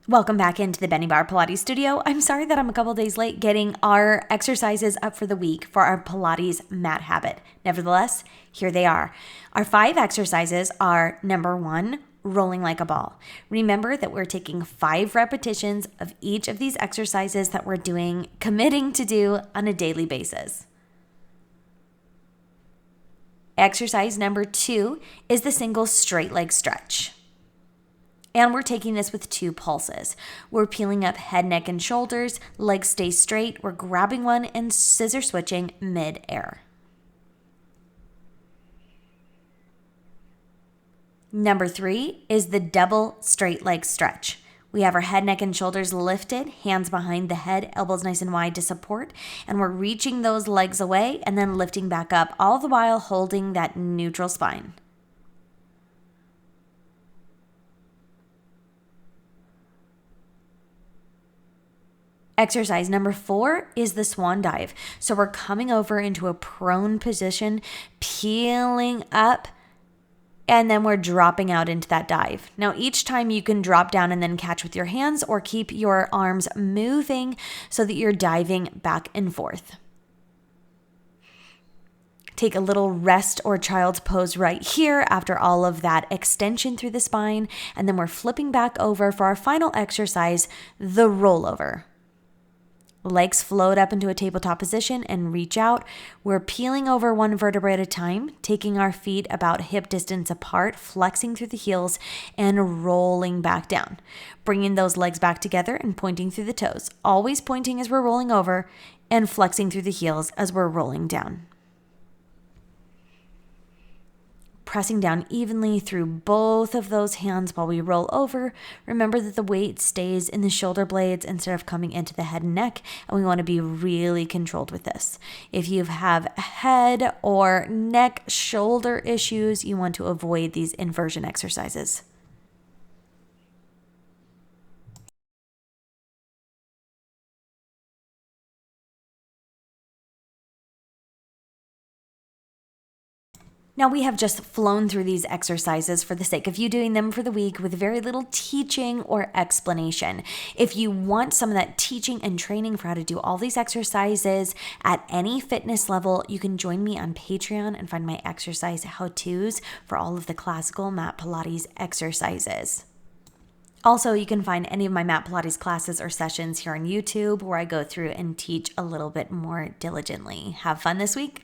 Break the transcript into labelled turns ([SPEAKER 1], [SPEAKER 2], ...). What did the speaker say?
[SPEAKER 1] Welcome back into the Benniebarre Pilates studio. I'm sorry that I'm a couple days late getting our exercises up for the week for our Pilates mat habit. Nevertheless, here they are. Our 5 exercises are number 1, rolling like a ball. Remember that we're taking 5 repetitions of each of these exercises that we're committing to do on a daily basis. Exercise number 2 is the single straight leg stretch. And we're taking this with 2 pulses. We're peeling up head, neck, and shoulders. Legs stay straight. We're grabbing one and scissor switching mid-air. Number 3 is the double straight leg stretch. We have our head, neck, and shoulders lifted, hands behind the head, elbows nice and wide to support, and we're reaching those legs away and then lifting back up, all the while holding that neutral spine. Exercise number 4 is the swan dive. So we're coming over into a prone position, peeling up, and then we're dropping out into that dive. Now, each time you can drop down and then catch with your hands or keep your arms moving so that you're diving back and forth. Take a little rest or child's pose right here after all of that extension through the spine, and then we're flipping back over for our final exercise, the rollover. Legs float up into a tabletop position and reach out. We're peeling over one vertebrae at a time, taking our feet about hip distance apart, flexing through the heels, and rolling back down. Bringing those legs back together and pointing through the toes. Always pointing as we're rolling over and flexing through the heels as we're rolling down. Pressing down evenly through both of those hands while we roll over. Remember that the weight stays in the shoulder blades instead of coming into the head and neck, and we want to be really controlled with this. If you have head or neck, shoulder issues, you want to avoid these inversion exercises. Now, we have just flown through these exercises for the sake of you doing them for the week with very little teaching or explanation. If you want some of that teaching and training for how to do all these exercises at any fitness level, you can join me on Patreon and find my exercise how-tos for all of the classical Mat Pilates exercises. Also, you can find any of my Mat Pilates classes or sessions here on YouTube where I go through and teach a little bit more diligently. Have fun this week.